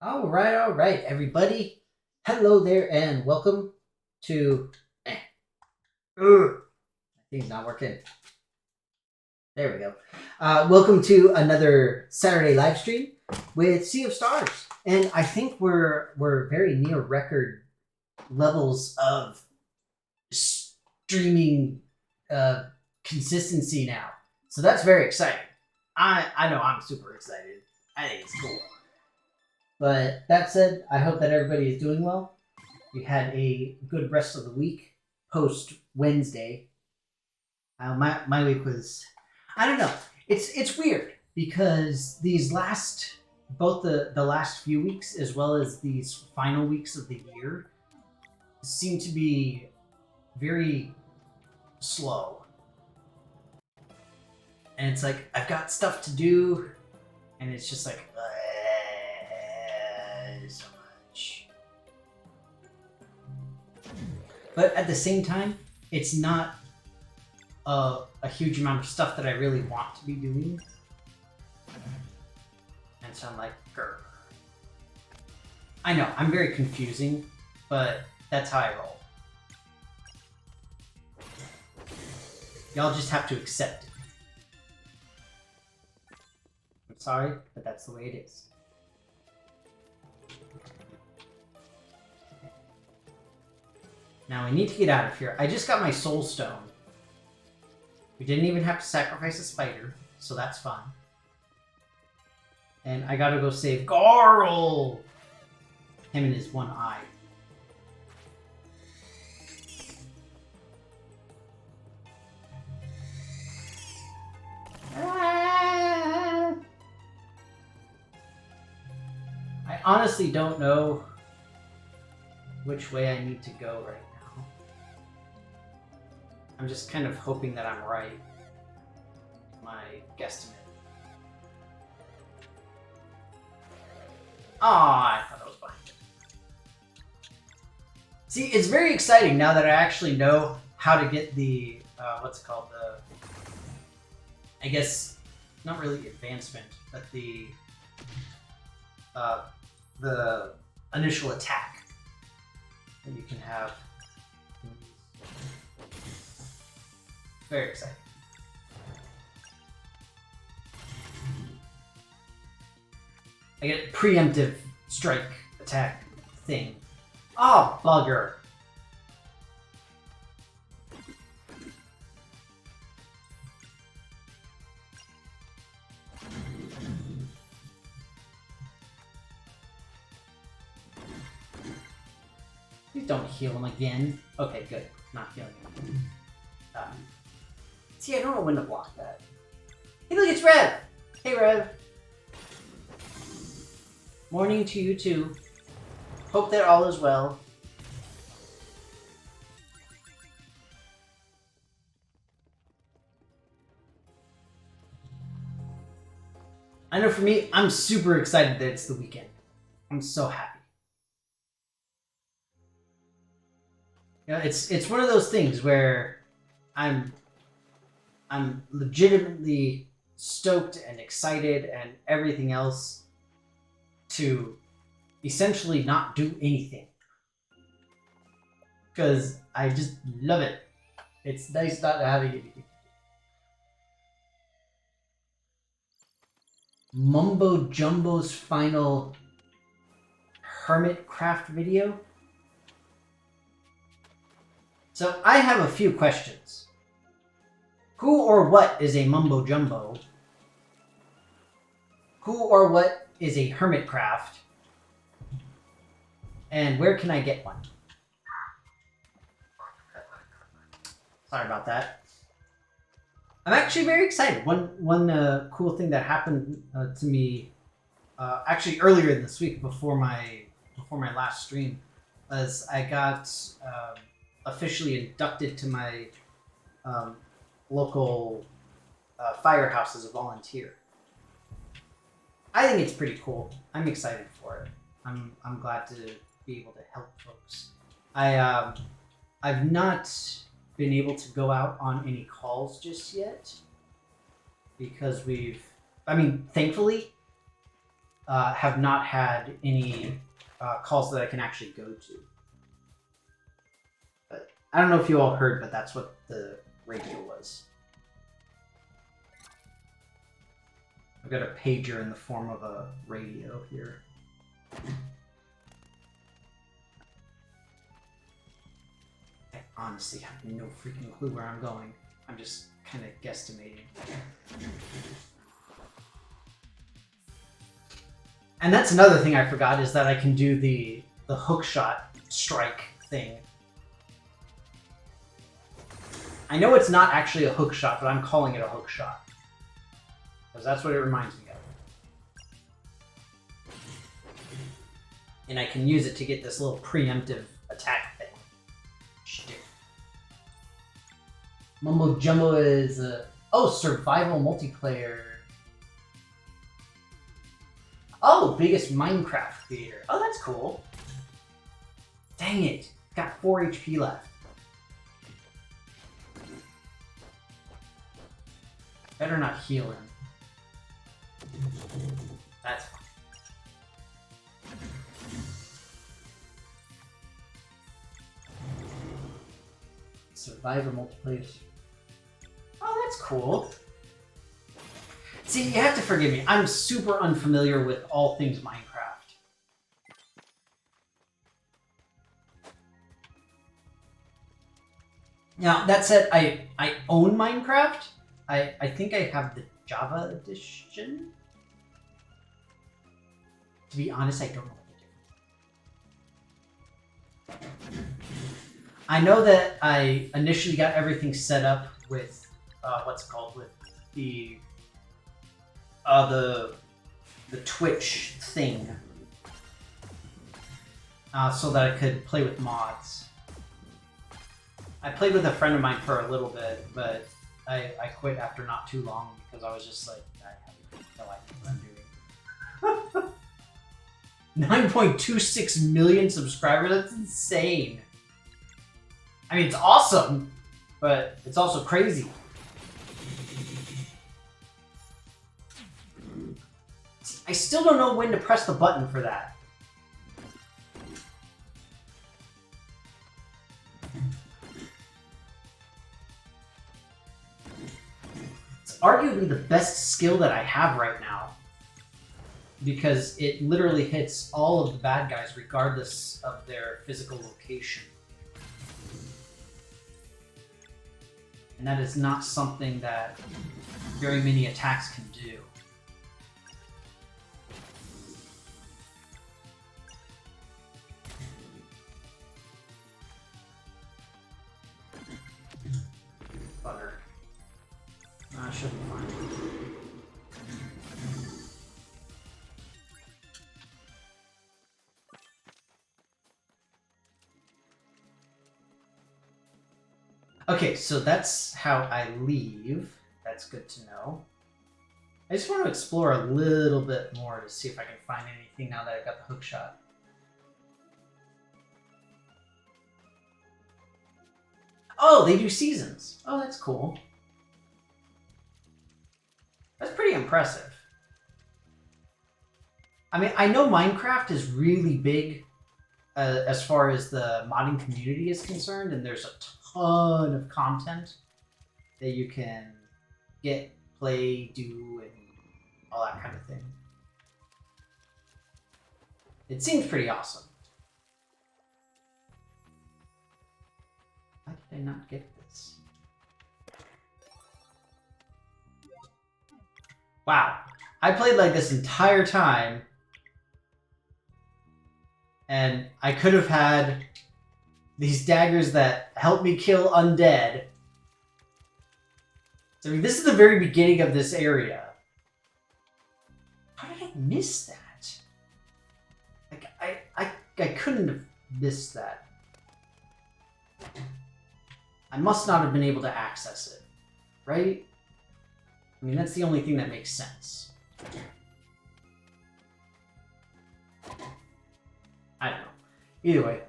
All right, everybody. Hello there, and welcome to. Ugh, I think it's not working. There we go. Welcome to another Saturday live stream with Sea of Stars, and I think we're very near record levels of streaming consistency now. So that's very exciting. I know I'm super excited. I think it's cool. But that said, I hope that everybody is doing well. You had a good rest of the week post Wednesday. My week was, I don't know. It's weird because these both the last few weeks as well as these final weeks of the year seem to be very slow. And it's like I've got stuff to do, and it's just like so much. But at the same time, it's not a huge amount of stuff that I really want to be doing. And so I'm like, grr. I know, I'm very confusing, but that's how I roll. Y'all just have to accept it. I'm sorry, but that's the way it is. Now we need to get out of here. I just got my soul stone. We didn't even have to sacrifice a spider, so that's fine. And I gotta go save Garl! Him and his one eye. I honestly don't know which way I need to go right now. I'm just kind of hoping that I'm right. My guesstimate. I thought I was behind it. See, it's very exciting now that I actually know how to get the, what's it called? I guess, not really advancement, but the initial attack that you can have. Very exciting. I get preemptive strike attack thing. Oh, bugger. Please don't heal him again. Okay, good. Not healing him. See, I don't know when to block that. Hey, look, it's Rev! Hey, Rev. Morning to you, too. Hope that all is well. I know for me, I'm super excited that it's the weekend. I'm so happy. You know, it's one of those things where I'm legitimately stoked and excited and everything else to essentially not do anything. Because I just love it. It's nice not having anything. Mumbo Jumbo's final hermit craft video. So I have a few questions. Who or what is a mumbo jumbo? Who or what is a hermit craft? And where can I get one? Sorry about that. I'm actually very excited. One cool thing that happened to me actually earlier this week before my last stream was I got officially inducted to my local firehouse as a volunteer. I think it's pretty cool. I'm excited for it. I'm glad to be able to help folks. I've not been able to go out on any calls just yet because thankfully have not had any calls that I can actually go to. But I don't know if you all heard, but that's what the radio was. I've got a pager in the form of a radio here. I honestly have no freaking clue where I'm going. I'm just kind of guesstimating. And that's another thing I forgot, is that I can do the hook shot strike thing. I know it's not actually a hook shot, but I'm calling it a hook shot. Because that's what it reminds me of. And I can use it to get this little preemptive attack thing. Shtick. Mumbo Jumbo is survival multiplayer. Oh, biggest Minecraft creator. Oh, that's cool. Dang it. Got 4 HP left. Better not heal him. That's fine. Survivor multiplayer. Oh, that's cool. See, you have to forgive me. I'm super unfamiliar with all things Minecraft. Now, that said, I own Minecraft. I think I have the Java edition. To be honest, I don't know what the difference is. I know that I initially got everything set up with what's it called, with the Twitch thing, so that I could play with mods. I played with a friend of mine for a little bit, but I quit after not too long because I was just like, I have no idea what I'm doing. 9.26 million subscribers? That's insane. I mean, it's awesome, but it's also crazy. I still don't know when to press the button for that. It's arguably the best skill that I have right now, because it literally hits all of the bad guys regardless of their physical location. And that is not something that very many attacks can do. Bugger. That should be fine. Okay, so that's how I leave. That's good to know. I just want to explore a little bit more to see if I can find anything now that I've got the hook shot. Oh, they do seasons. Oh, that's cool. That's pretty impressive. I mean, I know Minecraft is really big as far as the modding community is concerned, and there's a ton of content that you can get, play, do, and all that kind of thing. It seems pretty awesome. Why did I not get this? Wow. I played like this entire time, and I could have had these daggers that help me kill undead. So, I mean, this is the very beginning of this area. How did I miss that? Like, I couldn't have missed that. I must not have been able to access it, right? I mean, that's the only thing that makes sense. I don't know. Either way.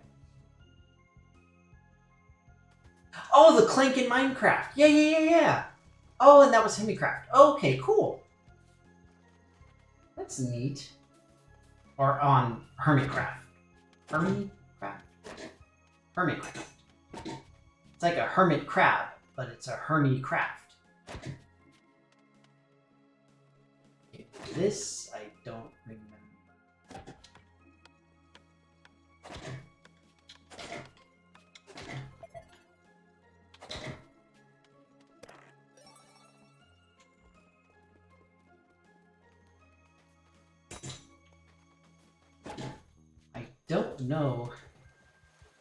Oh, the Clank in Minecraft. Yeah. Oh, and that was Hemicraft. Okay, cool. That's neat. or on Hermitcraft. Hermitcraft? Hermitcraft. It's like a hermit crab, but it's a Hermitcraft. This, I don't remember. I don't know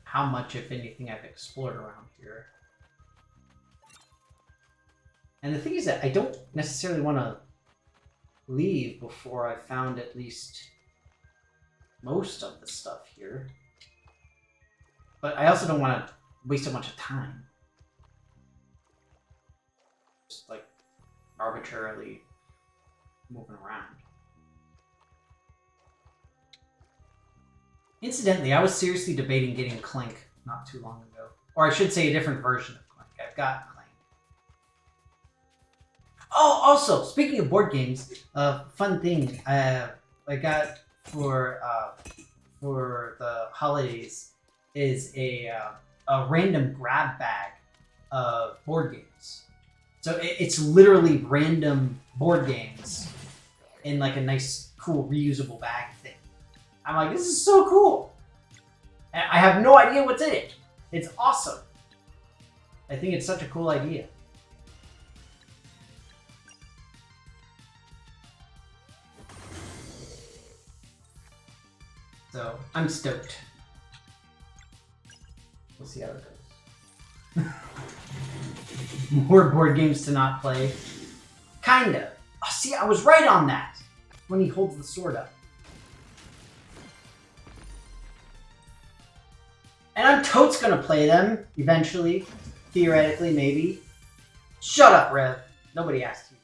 how much, if anything, I've explored around here. And the thing is that I don't necessarily want to leave before I found at least most of the stuff here. But I also don't want to waste a bunch of time. Just like arbitrarily moving around. Incidentally, I was seriously debating getting Clank not too long ago. Or I should say a different version of Clank. I've got Clank. Oh, also, speaking of board games, fun thing I got for the holidays is a random grab bag of board games. So it's literally random board games in like a nice, cool, reusable bag thing. I'm like, this is so cool. And I have no idea what's in it. It's awesome. I think it's such a cool idea. So, I'm stoked. We'll see how it goes. More board games to not play. Kinda. Oh, see, I was right on that. When he holds the sword up. And I'm totes gonna play them, eventually. Theoretically, maybe. Shut up, Rev. Nobody asked you.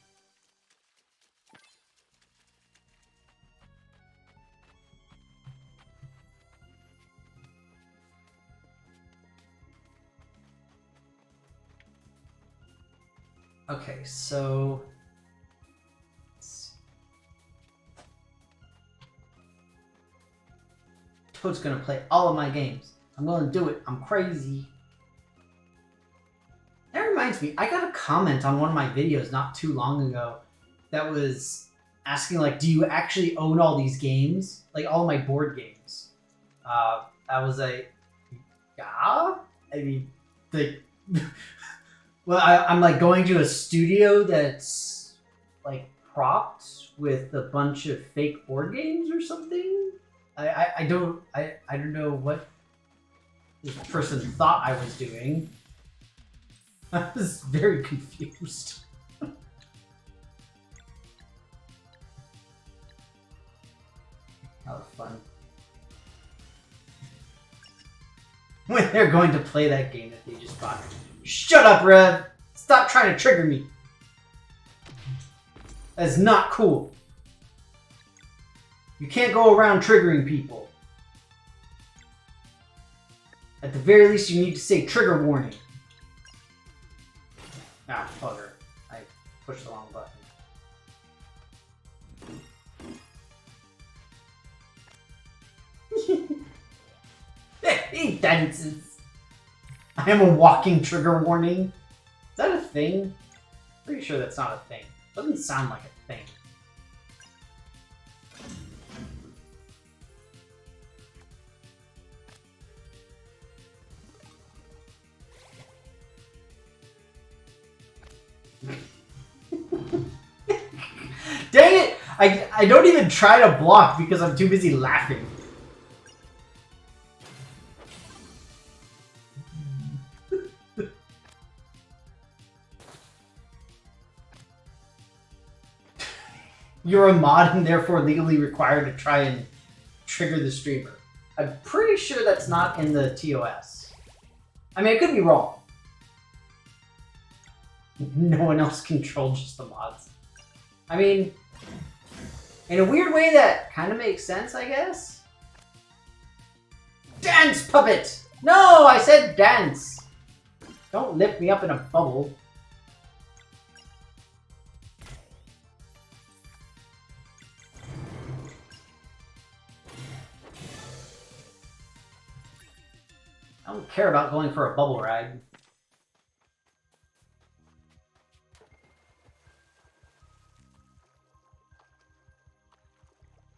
Okay, so... Toad's gonna play all of my games. I'm gonna do it. I'm crazy. That reminds me, I got a comment on one of my videos not too long ago that was asking, like, do you actually own all these games? Like, all my board games. I was like, yeah? I mean, like... Well, I'm like going to a studio that's like propped with a bunch of fake board games or something. I don't know what this person thought I was doing. I was very confused. That was fun. When they're going to play that game that they just bought. Shut up, Rev! Stop trying to trigger me! That's not cool. You can't go around triggering people. At the very least, you need to say trigger warning. Ah, bugger. I pushed the wrong button. He dances. I am a walking trigger warning. Is that a thing? Pretty sure that's not a thing. Doesn't sound like a thing. Dang it! I don't even try to block because I'm too busy laughing. You're a mod and therefore legally required to try and trigger the streamer. I'm pretty sure that's not in the TOS. I mean, I could be wrong. No one else controls, just the mods. I mean, in a weird way that kind of makes sense, I guess. Dance, puppet! No, I said dance! Don't lift me up in a bubble. I don't care about going for a bubble ride.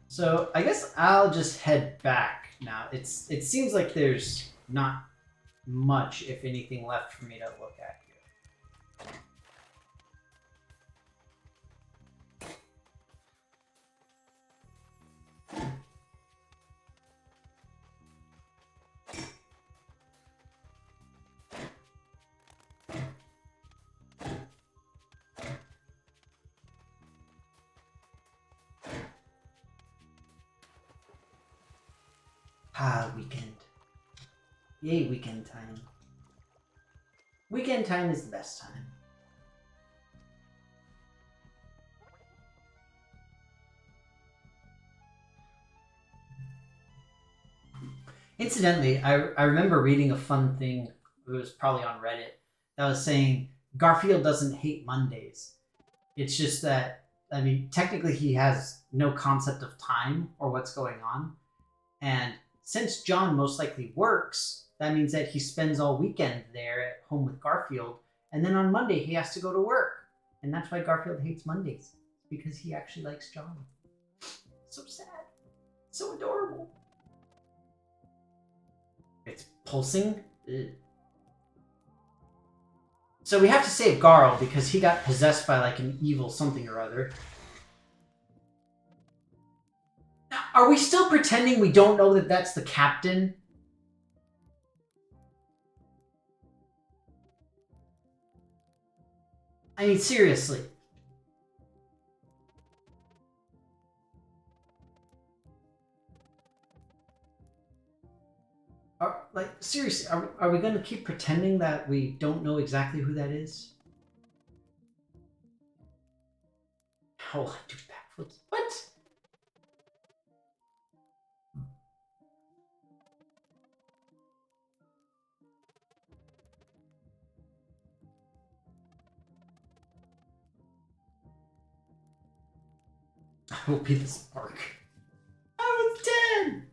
So I guess I'll just head back now. It seems like there's not much, if anything, left for me to look at here. Weekend. Yay, weekend time. Weekend time is the best time. Incidentally, I remember reading a fun thing, it was probably on Reddit, that was saying Garfield doesn't hate Mondays. It's just that, I mean, technically he has no concept of time or what's going on. And since John most likely works, that means that he spends all weekend there at home with Garfield, and then on Monday he has to go to work. And that's why Garfield hates Mondays, because he actually likes John. So sad. So adorable. It's pulsing. So we have to save Garl because he got possessed by like an evil something or other. Are we still pretending we don't know that that's the captain? I mean, seriously. Seriously, are we going to keep pretending that we don't know exactly who that is? How will I do backflips? What? I will be the spark. I was 10!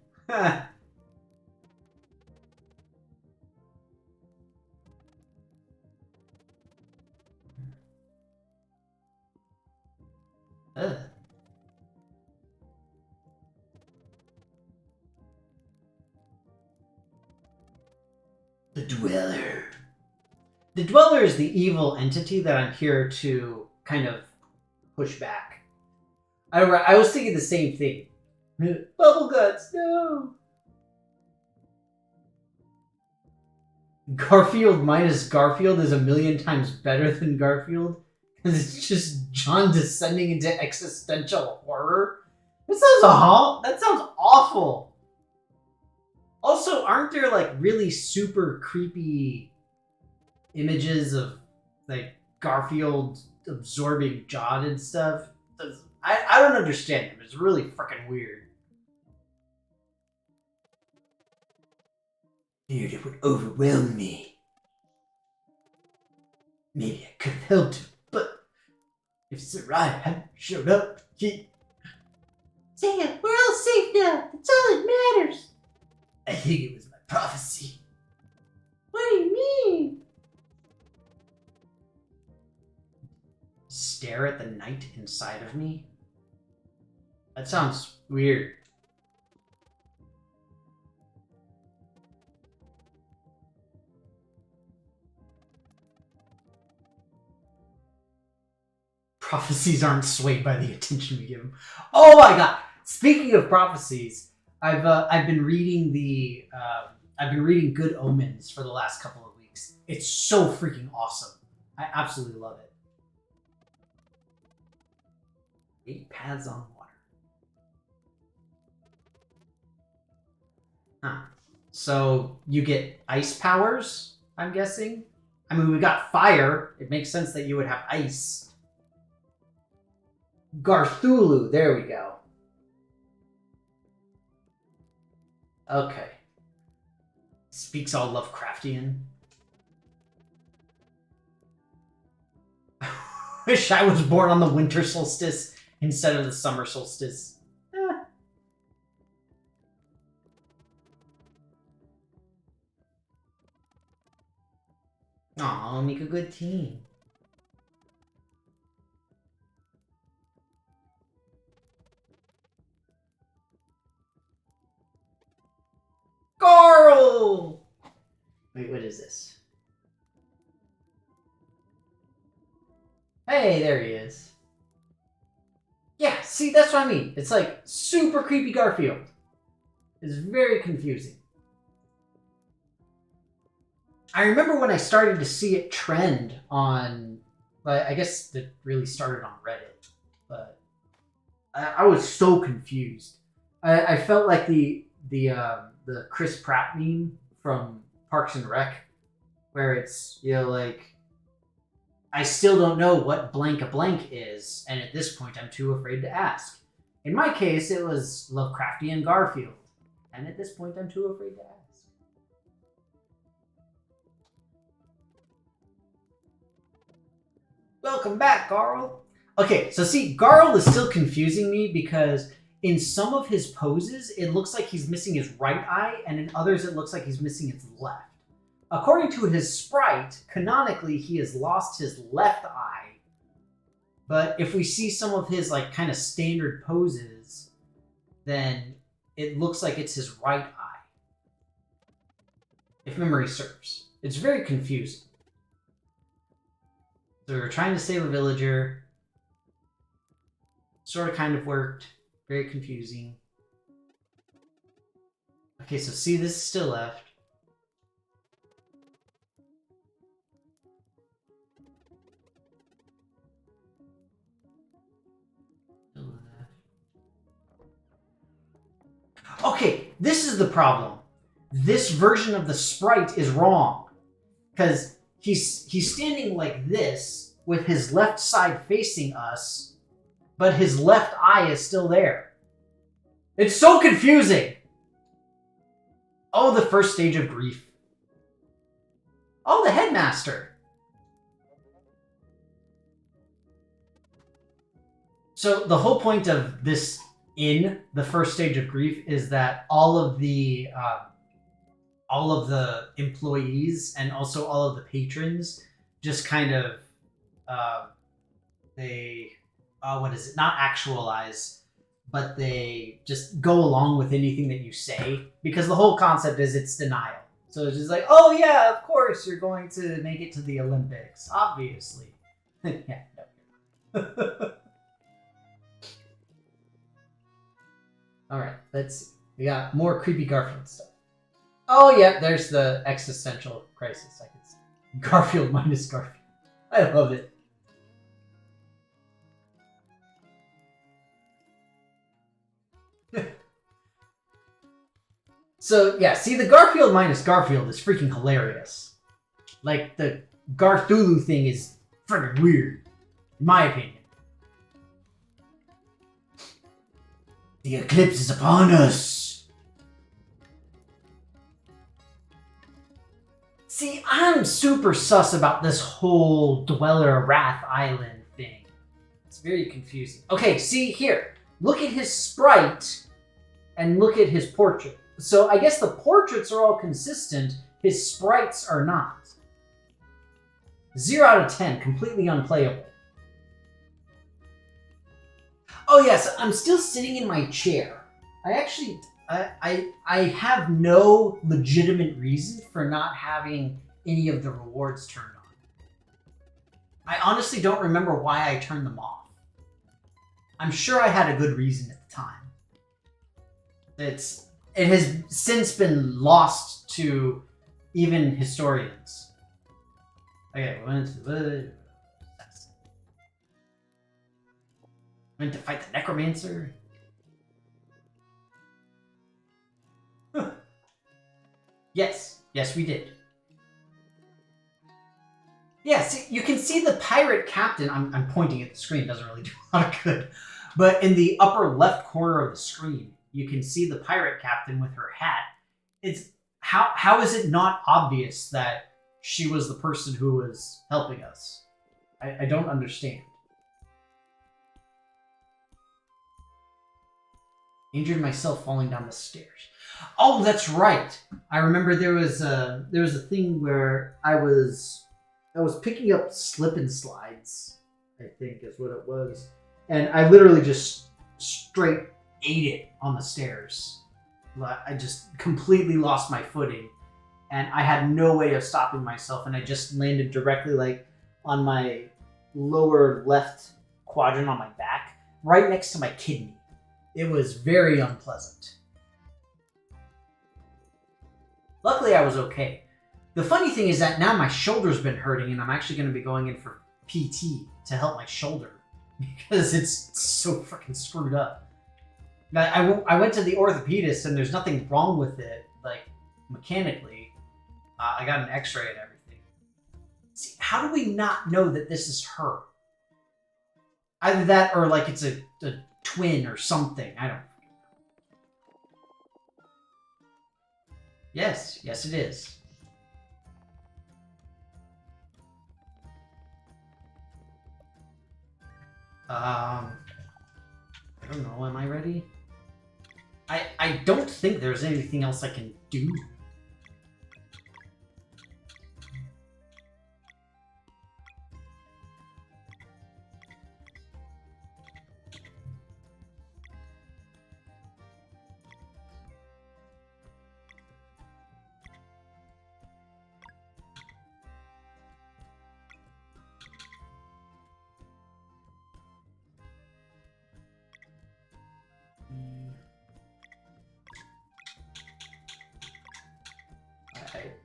The Dweller. The Dweller is the evil entity that I'm here to kind of push back. I was thinking the same thing. Bubble guts, no! Garfield minus Garfield is a million times better than Garfield. Because it's just John descending into existential horror. That sounds awful. Also, aren't there like really super creepy images of like Garfield absorbing John and stuff? I don't understand it. It's really freaking weird. Feared it would overwhelm me. Maybe I could have helped him, but if Sarai hadn't showed up, Sam, we're all safe now. That's all that matters. I think it was my prophecy. What do you mean? Stare at the night inside of me? That sounds weird. Prophecies aren't swayed by the attention we give them. Oh my god! Speaking of prophecies, I've been reading Good Omens for the last couple of weeks. It's so freaking awesome. I absolutely love it. 8 paths on water. Huh. So you get ice powers, I'm guessing? I mean, we got fire. It makes sense that you would have ice. Garthulu, there we go. Okay. Speaks all Lovecraftian. Wish I was born on the winter solstice instead of the summer solstice. Eh. 'Cause Aw, make a good team. Carl! Wait, what is this? Hey, there he is. Yeah, see, that's what I mean. It's like super creepy Garfield. It's very confusing. I remember when I started to see it trend on, I guess it really started on Reddit, but I was so confused. I felt like the Chris Pratt meme from Parks and Rec, where it's, you know, like, I still don't know what blank a blank is, and at this point I'm too afraid to ask. In my case, it was Lovecraftian Garfield, and at this point I'm too afraid to ask. Welcome back, Garl. Okay, so see, Garl is still confusing me because in some of his poses, it looks like he's missing his right eye, and in others it looks like he's missing his left. According to his sprite, canonically, he has lost his left eye. But if we see some of his, like, kind of standard poses, then it looks like it's his right eye. If memory serves. It's very confusing. So we were trying to save a villager. Sort of kind of worked. Very confusing. Okay, so see, this is still left. Okay, this is the problem. This version of the sprite is wrong. Because he's standing like this with his left side facing us, but his left eye is still there. It's so confusing. Oh, the first stage of grief. Oh, the headmaster. So the whole point of this in the first stage of grief is that all of the employees and also all of the patrons just kind of not actualize, but they just go along with anything that you say, because the whole concept is it's denial. So it's just like, oh yeah, of course you're going to make it to the Olympics, obviously. Yeah, no. All right, let's see. We got more creepy Garfield stuff. Oh yeah, there's the existential crisis. I can see Garfield minus Garfield. I love it. So yeah, see, the Garfield minus Garfield is freaking hilarious. Like, the Garthulu thing is freaking weird, in my opinion. The eclipse is upon us. See, I'm super sus about this whole Dweller Wrath Island thing. It's very confusing. Okay, see here. Look at his sprite and look at his portrait. So I guess the portraits are all consistent. His sprites are not. 0 out of 10, completely unplayable. Oh yes, I'm still sitting in my chair. I have no legitimate reason for not having any of the rewards turned on. I honestly don't remember why I turned them off. I'm sure I had a good reason at the time. It has since been lost to even historians. Okay, we went to fight the necromancer. Huh. Yes, we did. Yeah, see, you can see the pirate captain. I'm pointing at the screen, doesn't really do a lot of good. But in the upper left corner of the screen, you can see the pirate captain with her hat. It's how is it not obvious that she was the person who was helping us? I don't understand. Injured myself falling down the stairs. Oh, that's right. I remember there was a thing where I was I was picking up slip and slides, I think is what it was. And I literally just straight ate it on the stairs. I just completely lost my footing. And I had no way of stopping myself. And I just landed directly like on my lower left quadrant on my back, right next to my kidney. It was very unpleasant. Luckily, I was okay. The funny thing is that now my shoulder's been hurting, and I'm actually going to be going in for PT to help my shoulder because it's so freaking screwed up. I went to the orthopedist, and there's nothing wrong with it, like mechanically. I got an X-ray and everything. See, how do we not know that this is her? Either that, or like it's a twin or something. I don't know. Yes, it is. I don't know. Am I ready? I don't think there's anything else I can do.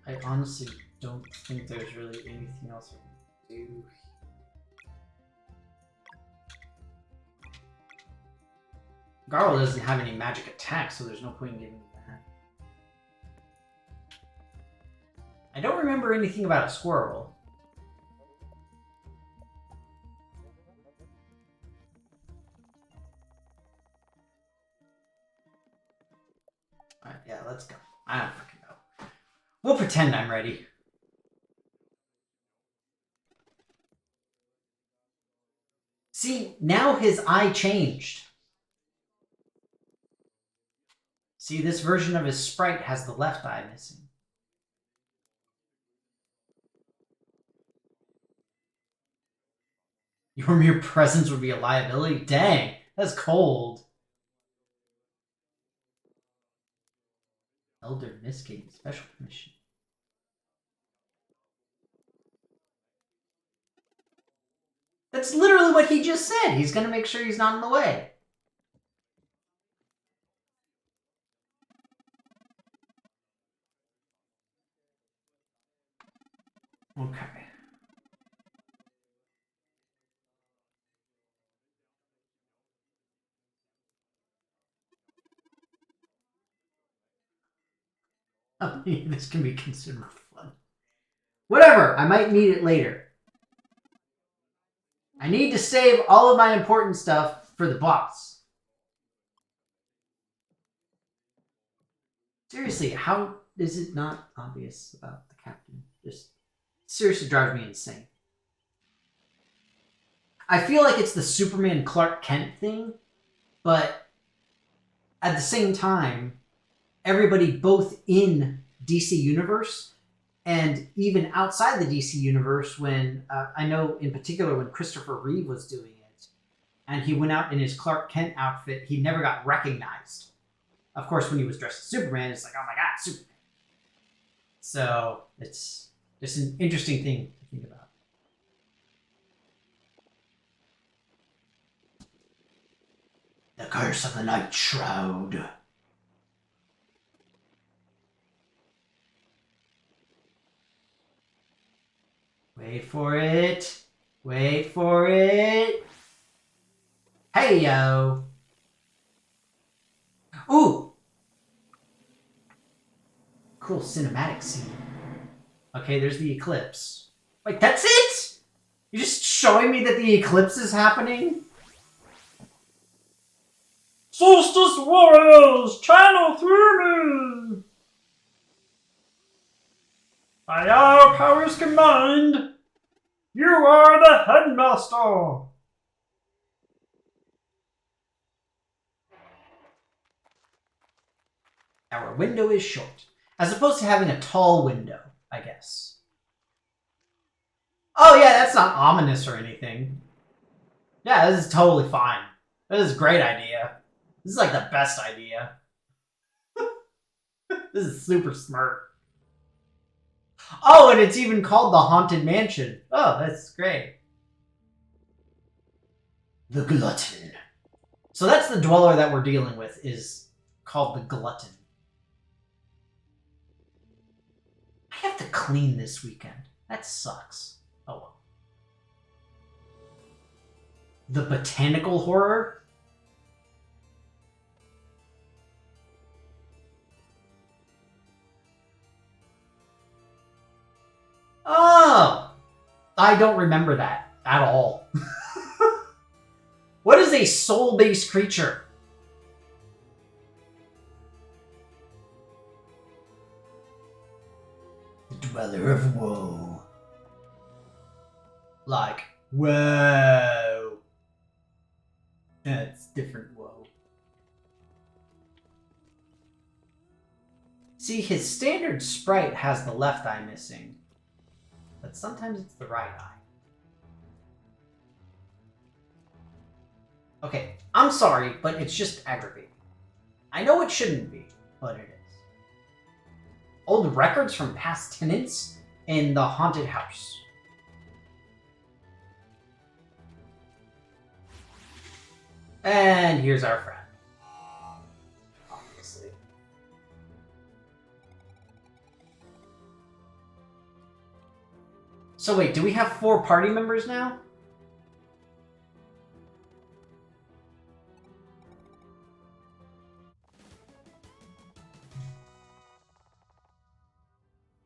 I honestly don't think there's really anything else I can do. Garl doesn't have any magic attacks, so there's no point in giving me that. I don't remember anything about a squirrel. Alright, yeah, let's go. I don't fucking know. We'll pretend I'm ready. See, now his eye changed. See, this version of his sprite has the left eye missing. Your mere presence would be a liability? Dang, that's cold. Elder Misgate, special permission. That's literally what he just said. He's going to make sure he's not in the way. Okay. Oh, this can be considered fun. Whatever, I might need it later. I need to save all of my important stuff for the boss. Seriously, how is it not obvious about the captain? Just seriously drives me insane. I feel like it's the Superman Clark Kent thing, but at the same time, everybody both in DC Universe and even outside the DC Universe, when I know in particular when Christopher Reeve was doing it, and he went out in his Clark Kent outfit, he never got recognized. Of course, when he was dressed as Superman, it's like, oh my god, Superman. So it's just an interesting thing to think about. The Curse of the Night Shroud. Wait for it. Wait for it. Hey, yo. Ooh. Cool cinematic scene. Okay, there's the eclipse. Wait, that's it? You're just showing me that the eclipse is happening? Solstice Warriors, channel through me! By our powers combined, you are the headmaster! Our window is short, as opposed to having a tall window, I guess. Oh yeah, that's not ominous or anything. Yeah, this is totally fine. This is a great idea. This is like the best idea. This is super smart. Oh, and it's even called the Haunted Mansion. Oh, that's great. The Glutton. So that's the dweller that we're dealing with, is called the Glutton. I have to clean this weekend. That sucks. Oh well. The Botanical Horror? Oh! I don't remember that at all. What is a soul-based creature? The Dweller of Woe. Like, whoa. That's different woe. See, his standard sprite has the left eye missing, but sometimes it's the right eye. Okay, I'm sorry, but it's just aggravating. I know it shouldn't be, but it is. Old records from past tenants in the haunted house. And here's our friend. Obviously. So wait, do we have 4 party members now?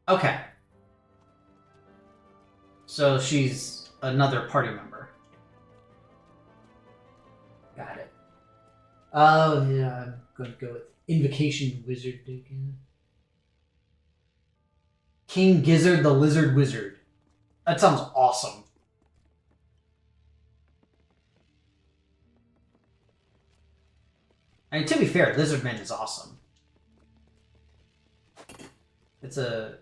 Okay. So she's another party member. Got it. Oh, yeah, I'm going to go with Invocation Wizard again. King Gizzard the Lizard Wizard. That sounds awesome. I mean, to be fair, Lizardman is awesome. It's a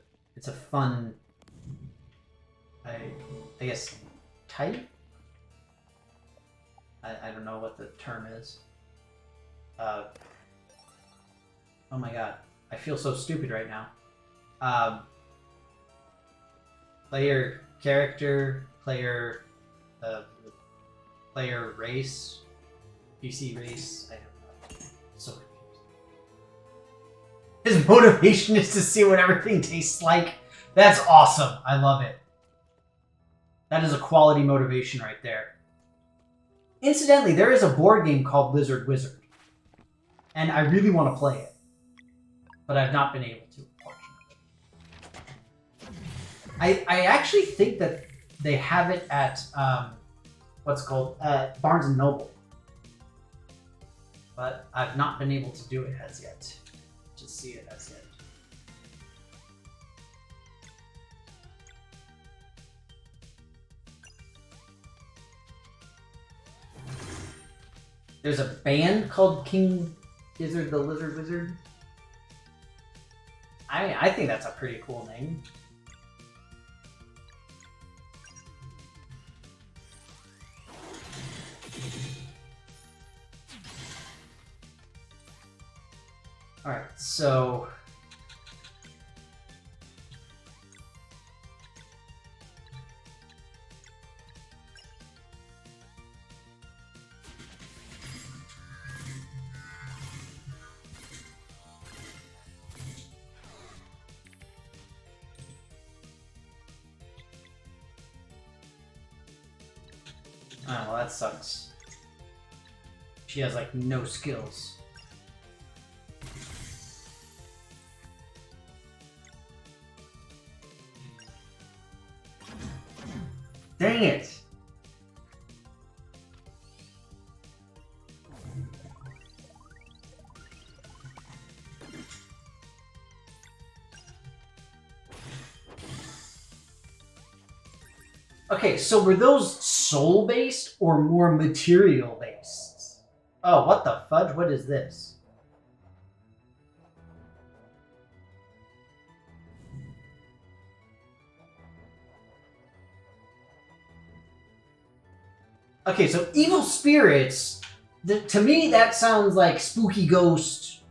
fun, I guess, type? I don't know what the term is. Oh my god. I feel so stupid right now. Player character, player player race, PC race, I don't know. So confused. His motivation is to see what everything tastes like. That's awesome. I love it. That is a quality motivation right there. Incidentally, there is a board game called Lizard Wizard. And I really want to play it. But I've not been able to, unfortunately. I actually think that they have it at, what's it called? Barnes & Noble. But I've not been able to do it as yet. To see it as yet. There's a band called King Gizzard the Lizard Wizard. I think that's a pretty cool name. Alright, so... Oh, well, that sucks. She has, like, no skills. Dang it! Okay, so were those soul-based or more material-based? Oh, what the fudge? What is this? Okay, so evil spirits. To me, that sounds like spooky ghost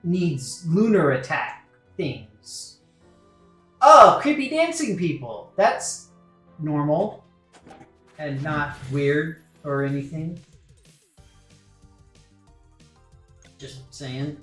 needs lunar attack things. Oh, creepy dancing people. That's normal and not weird or anything. Just saying.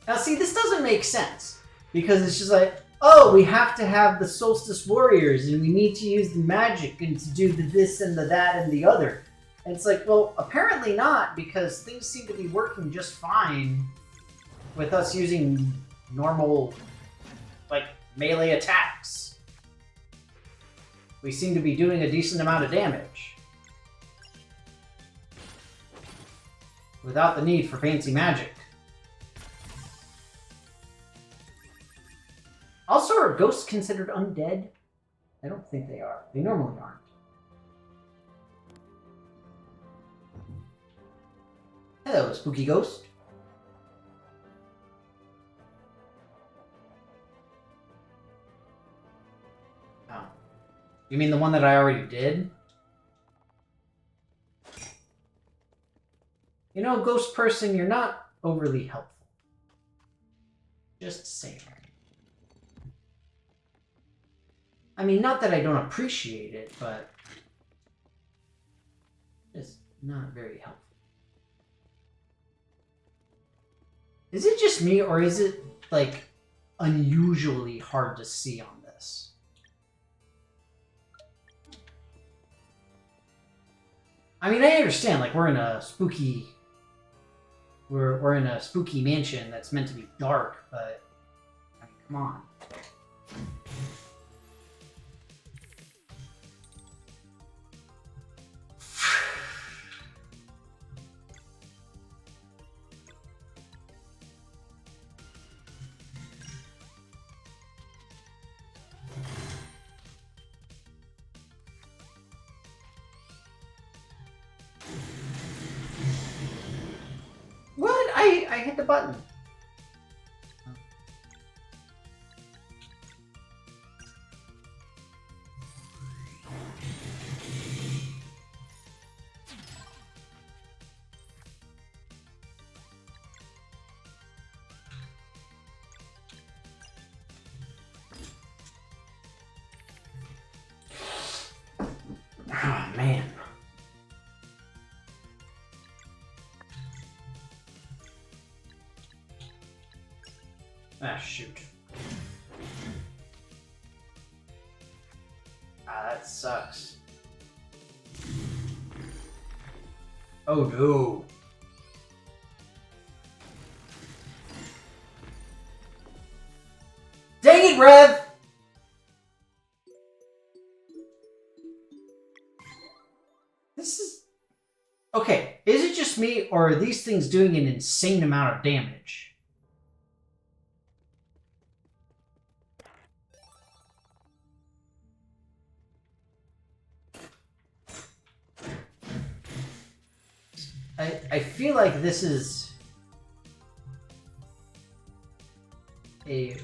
Now, see, this doesn't make sense because it's just like, oh, we have to have the Solstice Warriors and we need to use the magic and to do the this and the that and the other. And it's like, well, apparently not, because things seem to be working just fine with us using normal, like, melee attacks. We seem to be doing a decent amount of damage without the need for fancy magic. Also, are ghosts considered undead? I don't think they are. They normally aren't. Hello, spooky ghost. Oh. You mean the one that I already did? You know, ghost person, you're not overly helpful. Just saying. I mean, not that I don't appreciate it, but it's not very helpful. Is it just me, or is it, like, unusually hard to see on this? I mean, I understand, like, we're in a spooky mansion that's meant to be dark, but I mean, come on. I hit the button. Oh, man. Ah, shoot. Ah, that sucks. Oh, no. Dang it, Rev! This is... Okay, is it just me, or are these things doing an insane amount of damage? I feel like this is a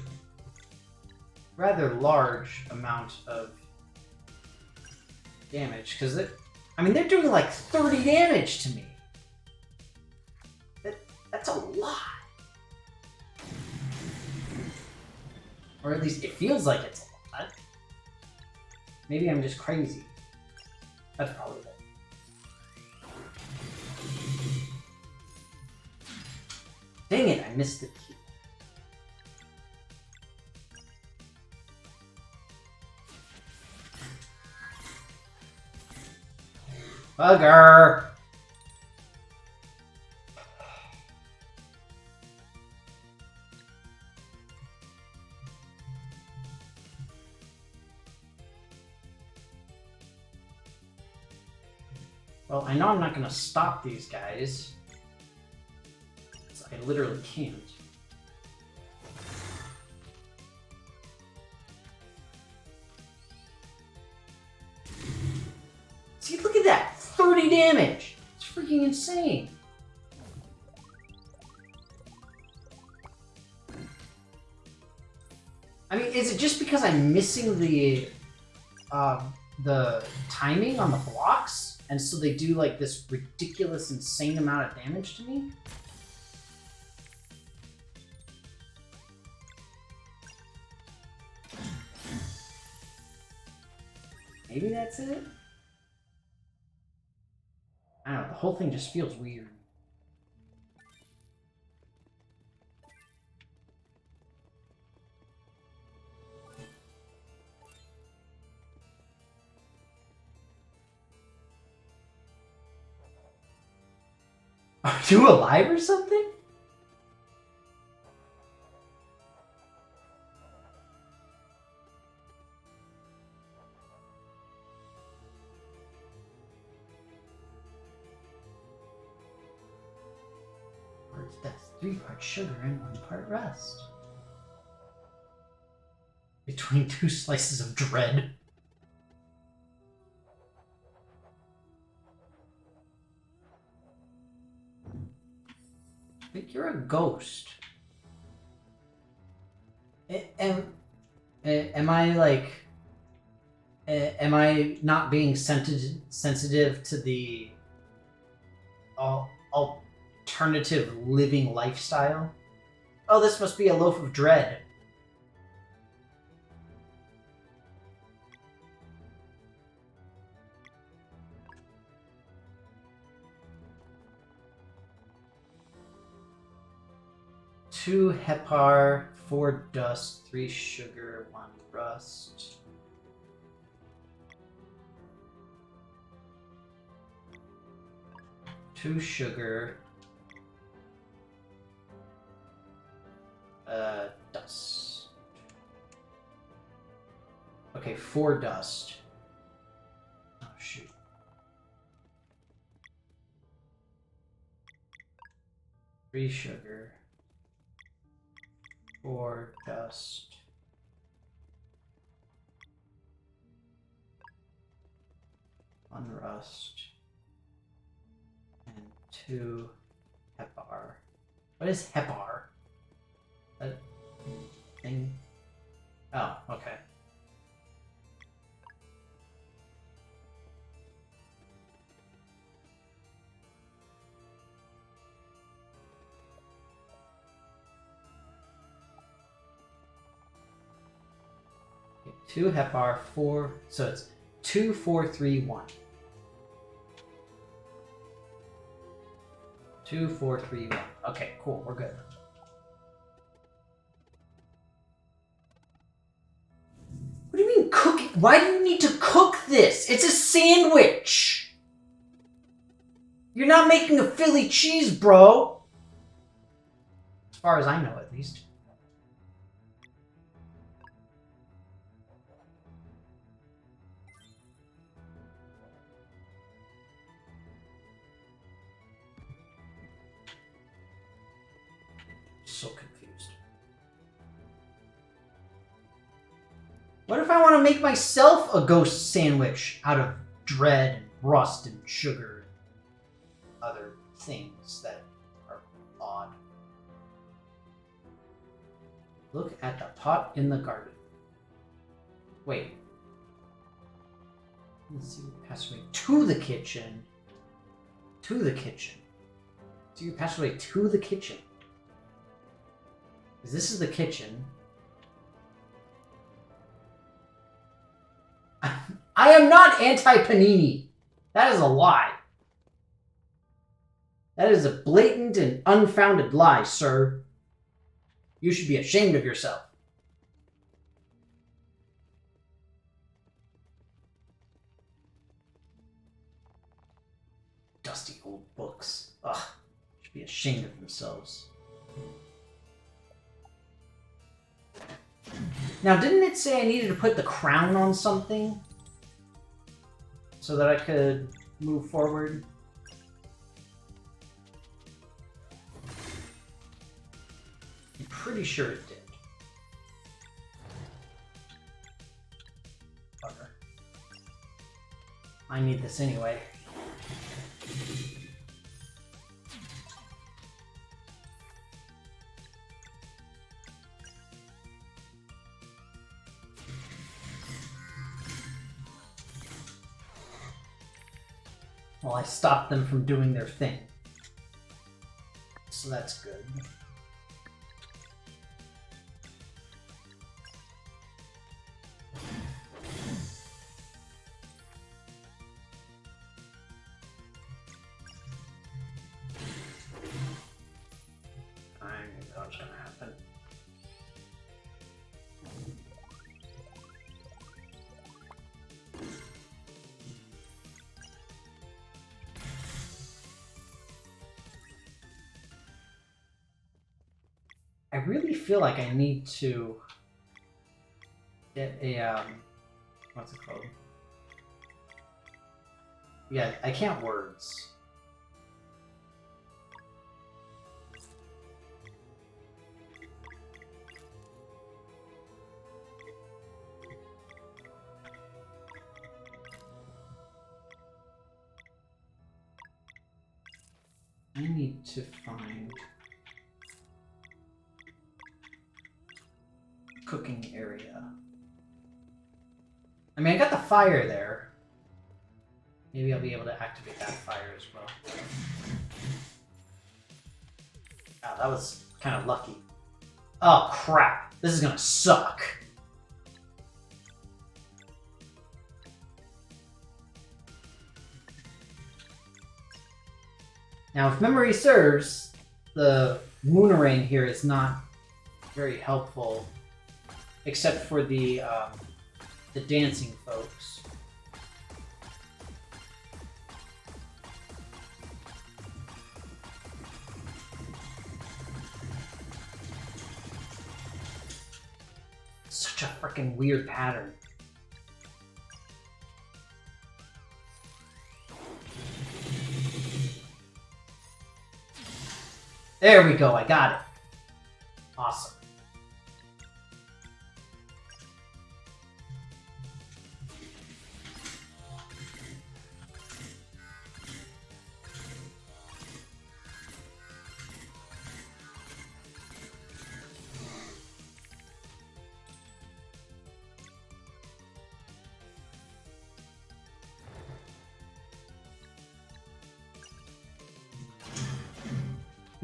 rather large amount of damage, because I mean, they're doing like 30 damage to me. That's a lot. Or at least it feels like it's a lot. Maybe I'm just crazy. That's probably it. Dang it, I missed the key. Bugger! Well, I know I'm not gonna stop these guys. I literally can't. See, look at that! 30 damage! It's freaking insane! I mean, is it just because I'm missing the timing on the blocks, and so they do like this ridiculous, insane amount of damage to me? Maybe that's it? I don't know, the whole thing just feels weird. Are you alive or something? That's 3 parts sugar and 1 part rust. Between 2 slices of dread. I think you're a ghost. Am I like... Am I not being sensitive to the alternative living lifestyle? Oh, this must be a loaf of dread. Two hepar, 4 dust, 3 sugar, 1 rust. Two sugar. Dust. Okay, 4 dust. Oh, shoot. Three sugar. 4 dust. One rust. And 2 hepar. What is hepar? That thing? Oh, okay. Okay, 2 hepar, 4, so it's 2, 4, 3, 1. 2, 4, 3, 1. Okay, cool, we're good. What do you mean cook it? Why do you need to cook this? It's a sandwich! You're not making a Philly cheese, bro! As far as I know, at least. So confused. What if I want to make myself a ghost sandwich out of dread and rust and sugar and other things that are odd? Look at the pot in the garden. Wait. Let's see, passageway to the kitchen. To the kitchen. So you passageway to the kitchen. This is the kitchen. I am not anti-panini. That is a lie. That is a blatant and unfounded lie, sir. You should be ashamed of yourself. Dusty old books. Ugh. Should be ashamed of themselves. Now, didn't it say I needed to put the crown on something so that I could move forward? I'm pretty sure it did. Bugger. I need this anyway. Well, I stopped them from doing their thing. So that's good. I knew that was gonna happen. I really feel like I need to get a, what's it called? Yeah, I can't words. I need to find cooking area. I mean, I got the fire there. Maybe I'll be able to activate that fire as well. Oh, that was kind of lucky. Oh, crap. This is gonna suck. Now, if memory serves, the Moonerang here is not very helpful, except for the dancing folks. Such a freaking weird pattern. There we go, I got it. Awesome.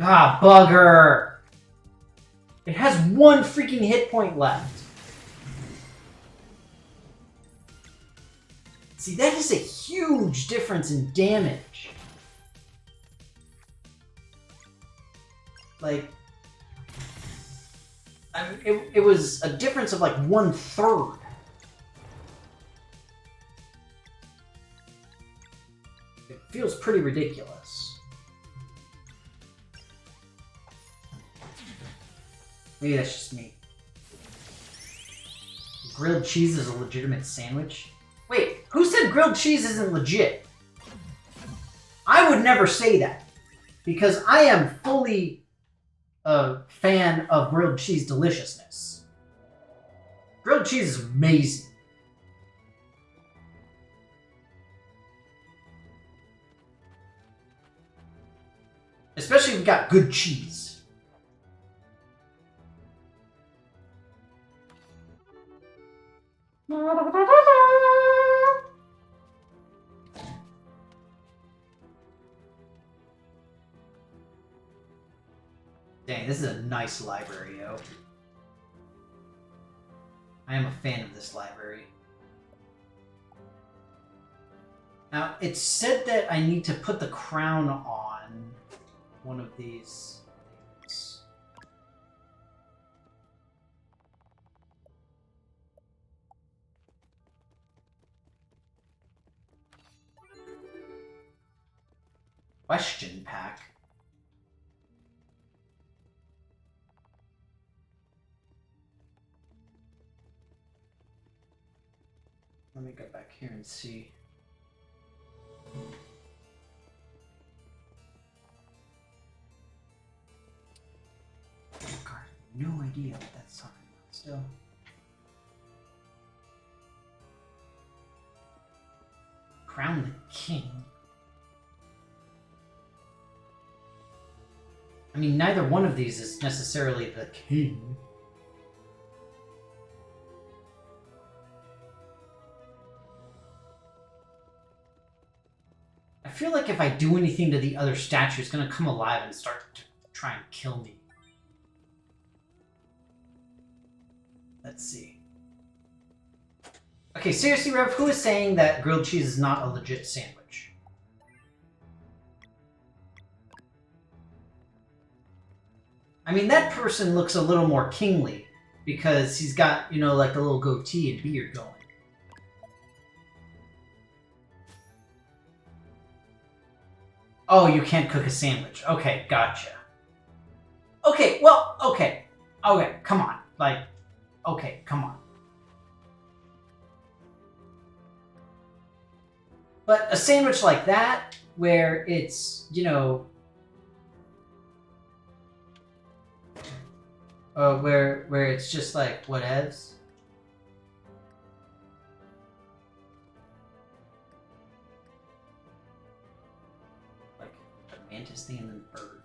Ah, bugger! It has one freaking hit point left. See, that is a huge difference in damage. Like, I mean, it was a difference of like 1/3. It feels pretty ridiculous. Maybe that's just me. Grilled cheese is a legitimate sandwich? Wait, who said grilled cheese isn't legit? I would never say that. Because I am fully a fan of grilled cheese deliciousness. Grilled cheese is amazing. Especially if you've got good cheese. Dang, this is a nice library, yo. I am a fan of this library. Now, it said that I need to put the crown on one of these things. Question pack. Let me go back here and see. God, no idea what that's talking about still. Crown the king? I mean, neither one of these is necessarily the king. I feel like if I do anything to the other statue, it's gonna come alive and start to try and kill me. Let's see. Okay, seriously, Rev, who is saying that grilled cheese is not a legit sandwich? I mean, that person looks a little more kingly because he's got, you know, like a little goatee and beard going. Oh, you can't cook a sandwich. Okay, gotcha. Okay, well, okay. Okay, come on. Like, okay, come on. But a sandwich like that, where it's, you know, where it's just like whatevs. Like a mantis thing and then bird.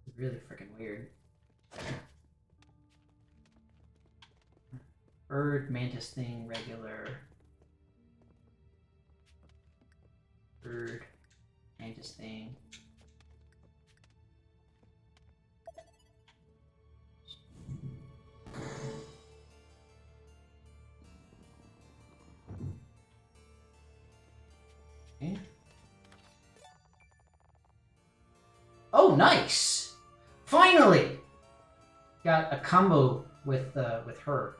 It's really freaking weird. Bird, mantis thing, regular. Bird, mantis thing. Okay. Oh, nice! Finally! Got a combo with her.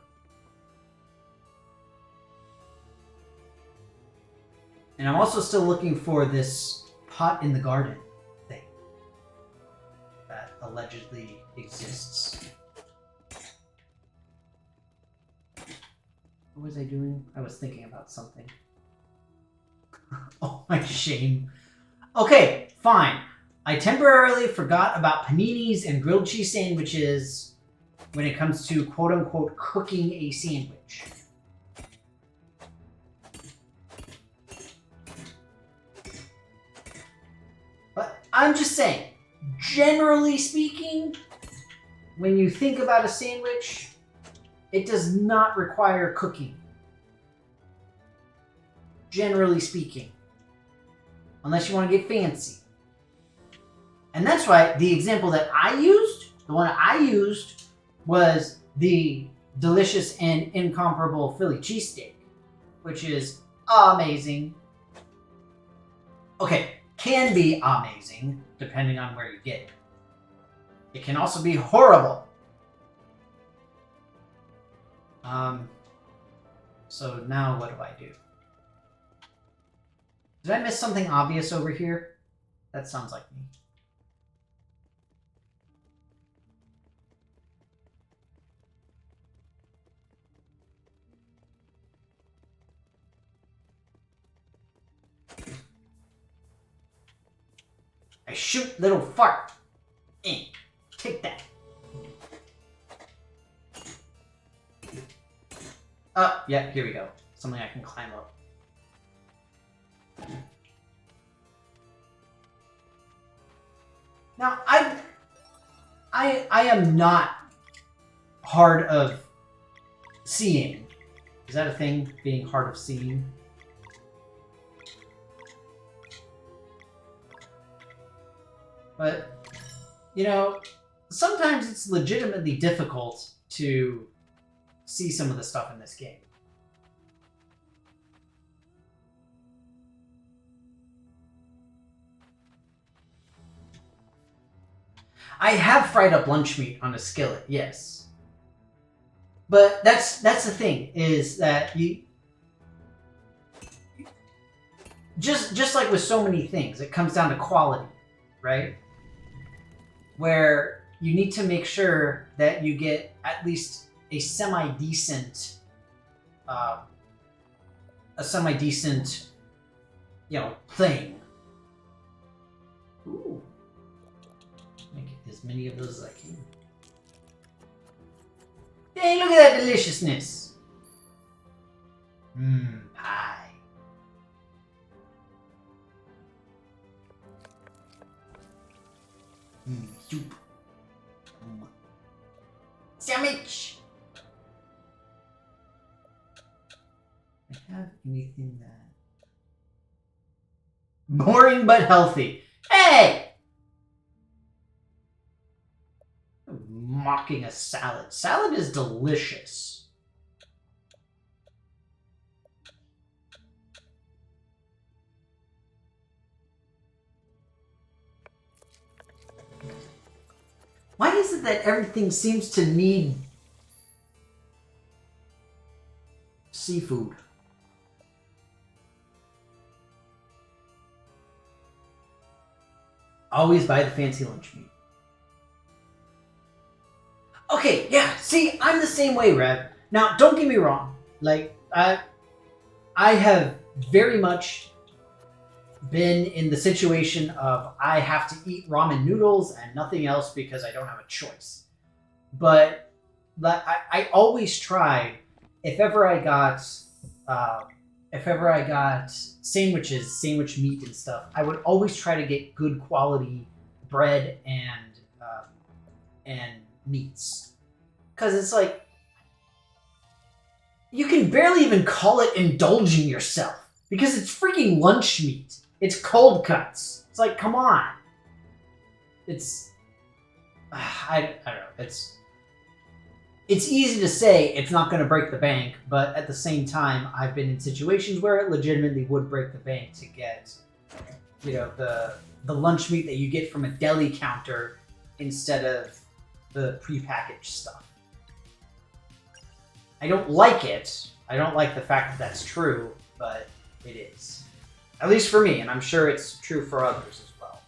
And I'm also still looking for this pot in the garden thing that allegedly exists. What was I doing? I was thinking about something. Oh, my shame. Okay, fine. I temporarily forgot about paninis and grilled cheese sandwiches when it comes to quote-unquote cooking a sandwich. But I'm just saying, generally speaking, when you think about a sandwich, it does not require cooking. Generally speaking. Unless you want to get fancy. And that's why the example that I used, the one I used, was the delicious and incomparable Philly cheesesteak, which is amazing. Okay, can be amazing, depending on where you get it. It can also be horrible. So now what do I do? Did I miss something obvious over here? That sounds like me. I shoot little fart. Take that. Oh, yeah, here we go. Something I can climb up. Now, I am not hard of seeing. Is that a thing? Being hard of seeing? But, you know, sometimes it's legitimately difficult to see some of the stuff in this game. I have fried up lunch meat on a skillet, yes. But that's the thing, is that you just like with so many things, it comes down to quality, right? Where you need to make sure that you get at least a semi-decent, you know, thing. Ooh. Make as many of those as I can. Dang, look at that deliciousness! Pie. Soup. Sandwich! have anything that... Boring but healthy. Hey! Mocking a salad. Salad is delicious. Why is it that everything seems to need seafood? Always buy the fancy lunch meat. Okay, yeah, see, I'm the same way, Rev. Now, don't get me wrong. Like, I have very much been in the situation of I have to eat ramen noodles and nothing else because I don't have a choice. But I always try, if ever I got sandwiches, sandwich meat and stuff, I would always try to get good quality bread and meats. Because it's like, you can barely even call it indulging yourself. Because it's freaking lunch meat. It's cold cuts. It's like, come on. It's... I don't know. It's easy to say it's not going to break the bank, but at the same time, I've been in situations where it legitimately would break the bank to get, you know, the lunch meat that you get from a deli counter instead of the prepackaged stuff. I don't like it. I don't like the fact that that's true, but it is. At least for me, and I'm sure it's true for others as well.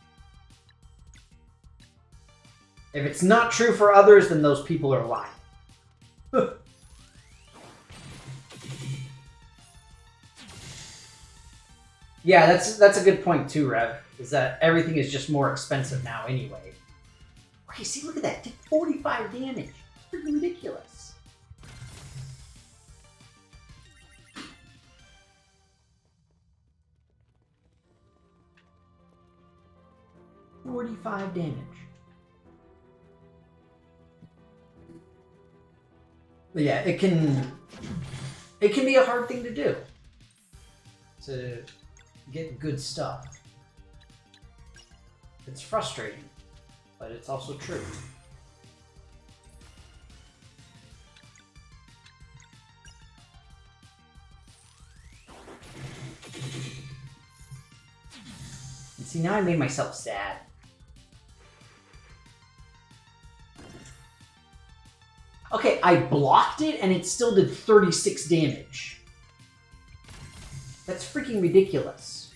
If it's not true for others, then those people are lying. Yeah, that's a good point too, Rev. Is that everything is just more expensive now anyway. Okay, see, look at that. Did 45 damage. It's freaking ridiculous. $45 damage. But yeah, it can be a hard thing to do. To get good stuff. It's frustrating, but it's also true. And see, now I made myself sad. Okay, I blocked it and it still did 36 damage. That's freaking ridiculous.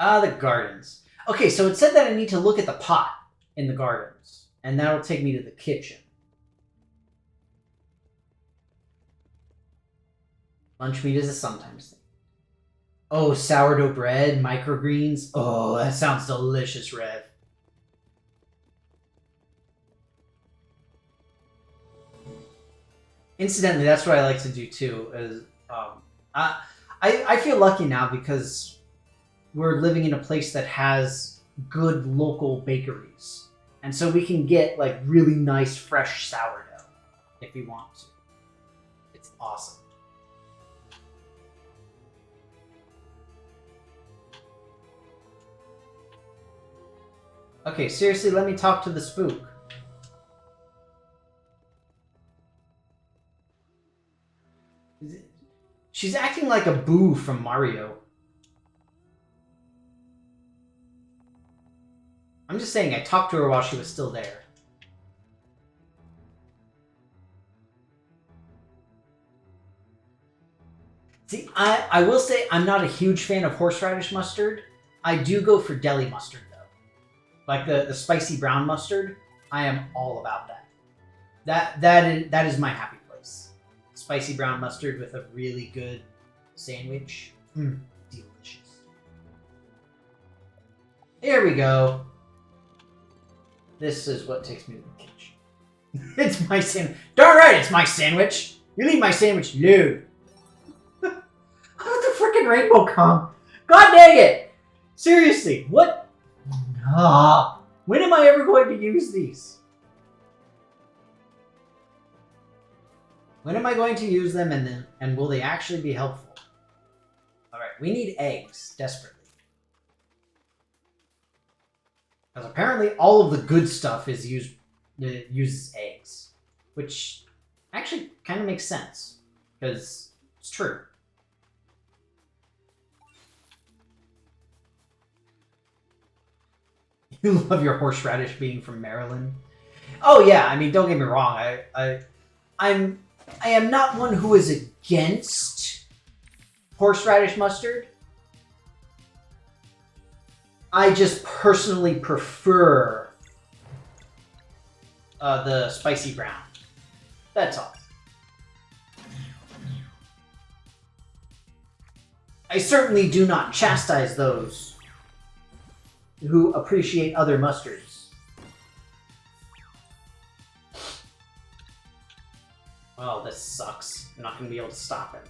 Ah, the gardens. Okay, so it said that I need to look at the pot in the gardens, and that'll take me to the kitchen. Lunch meat is a sometimes thing. Oh, sourdough bread, microgreens. Oh, that sounds delicious, Rev. Incidentally, that's what I like to do too. Is I feel lucky now because we're living in a place that has good local bakeries, and so we can get like really nice fresh sourdough if we want to. It's awesome. Okay, seriously, let me talk to the spook. She's acting like a Boo from Mario. I'm just saying, I talked to her while she was still there. See, I will say I'm not a huge fan of horseradish mustard. I do go for deli mustard, though. Like the spicy brown mustard, I am all about that. That is my happy place. Spicy brown mustard with a really good sandwich. Delicious. Here we go. This is what takes me to the kitchen. It's my sandwich. Darn right, it's my sandwich. You leave my sandwch alone. rainbow come. God dang it! Seriously, what? When am I ever going to use these? When am I going to use them, and will they actually be helpful? Alright, we need eggs, desperately. Because apparently all of the good stuff uses eggs. Which actually kind of makes sense. Because it's true. You love your horseradish being from Maryland? Oh yeah, I mean, don't get me wrong. I am not one who is against horseradish mustard. I just personally prefer the spicy brown. That's all. I certainly do not chastise those who appreciate other mustards. Well, this sucks. I'm not going to be able to stop him.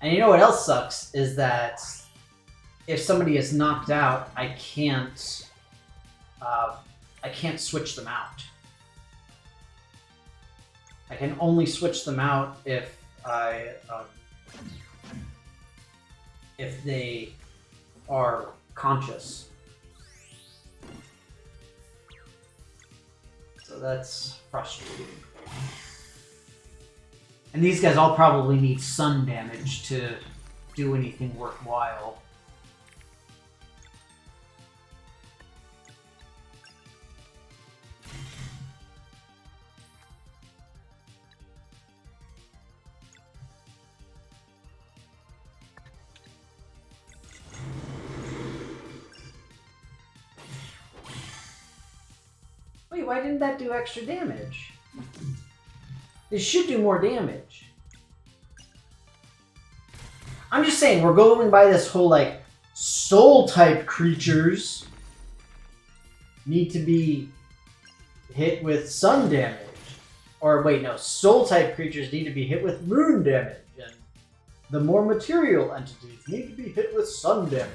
And you know what else sucks? Is that if somebody is knocked out, I can't switch them out. I can only switch them out if if they are conscious. So that's frustrating. And these guys all probably need sun damage to do anything worthwhile. Wait, why didn't that do extra damage? It should do more damage. I'm just saying, we're going by this whole, like, soul-type creatures need to be hit with sun damage. Or, wait, no, soul-type creatures need to be hit with moon damage. And the more material entities need to be hit with sun damage.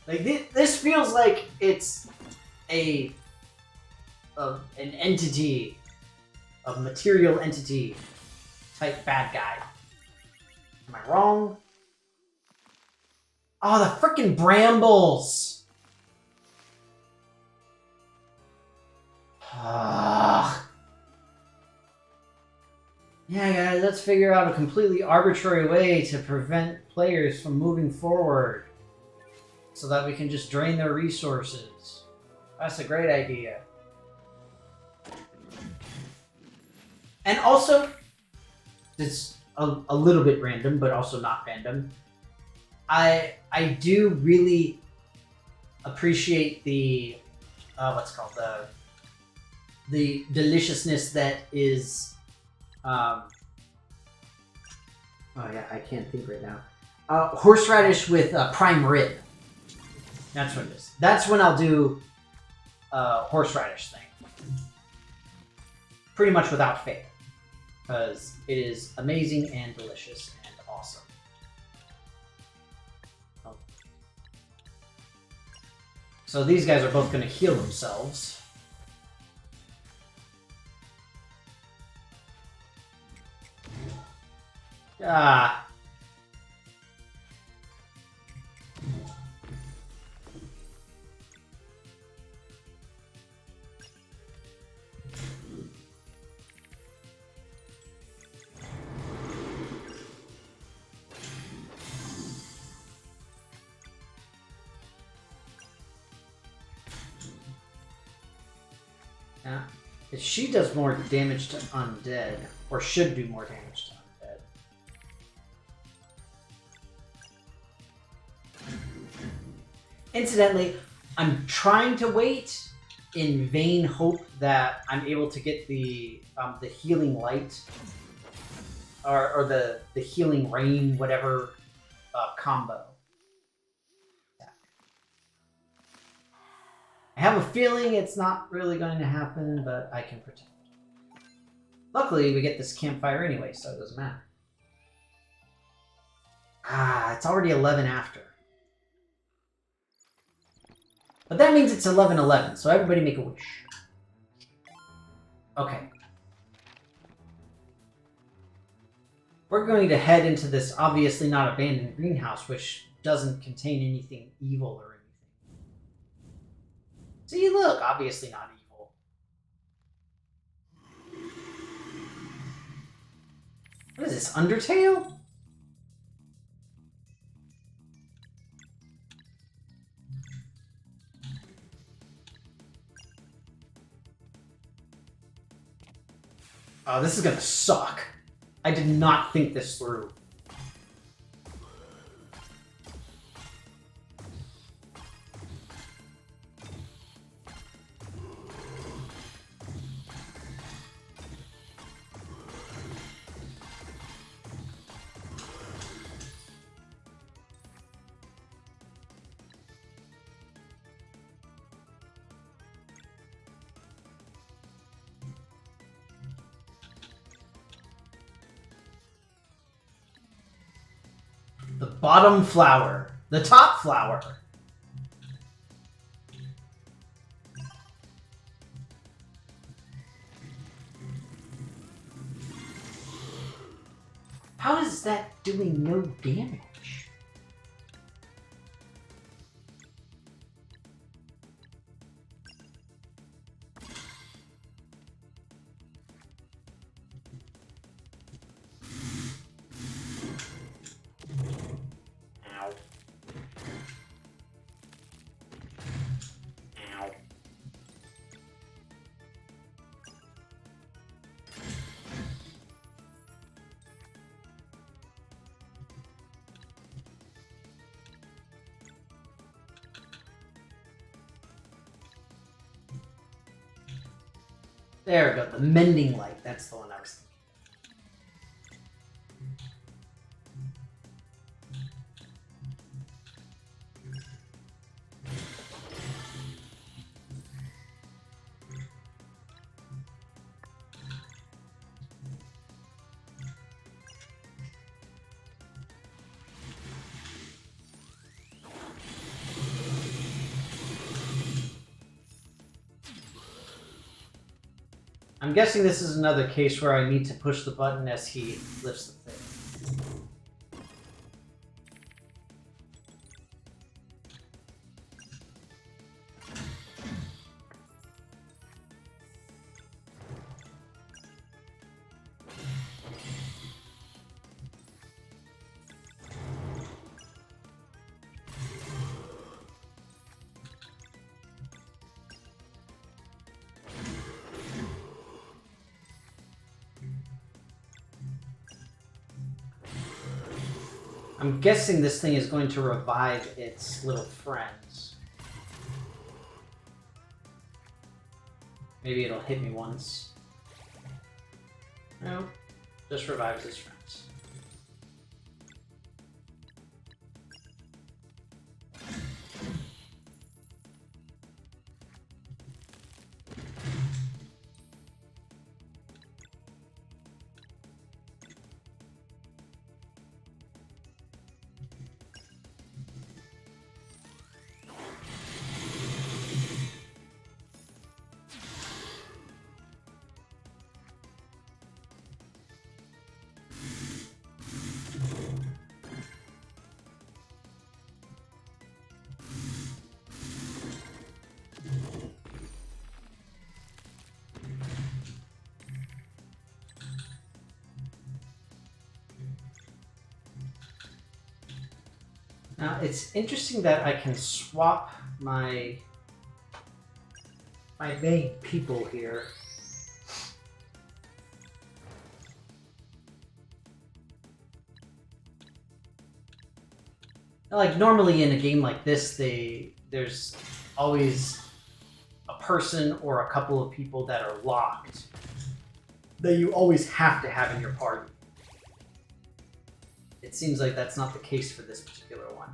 Like, this feels like it's an entity, a material entity type bad guy. Am I wrong? Oh, the frickin' brambles! Yeah, guys, let's figure out a completely arbitrary way to prevent players from moving forward so that we can just drain their resources. That's a great idea. And also, it's a little bit random, but also not random. I do really appreciate the what's it called, the deliciousness that is oh yeah, I can't think right now. Horseradish with prime rib. That's what it is. That's when I'll do horseradish thing. Pretty much without fail. Because it is amazing and delicious and awesome. Oh. So these guys are both going to heal themselves. Ah. Yeah. If she does more damage to undead, or should do more damage to undead. Incidentally, I'm trying to wait in vain hope that I'm able to get the healing light or the healing rain, whatever combo. I have a feeling it's not really going to happen, but I can pretend. Luckily, we get this campfire anyway, so it doesn't matter. Ah, it's already 11 after. But that means it's 11:11, so everybody make a wish. Okay. We're going to head into this obviously not abandoned greenhouse, which doesn't contain anything evil or anything. See, look, obviously not evil. What is this, Undertale? Oh, this is gonna suck. I did not think this through. The bottom flower. The top flower. How is that doing no damage? Ow. Ow. There we go, the mending light. That's the one I was thinking. I'm guessing this is another case where I need to push the button as he lifts the thing. I'm guessing this thing is going to revive its little friends. Maybe it'll hit me once. No, just revives its friends. Now, it's interesting that I can swap my main people here. Like, normally in a game like this, there's always a person or a couple of people that are locked that you always have to have in your party. It seems like that's not the case for this particular one.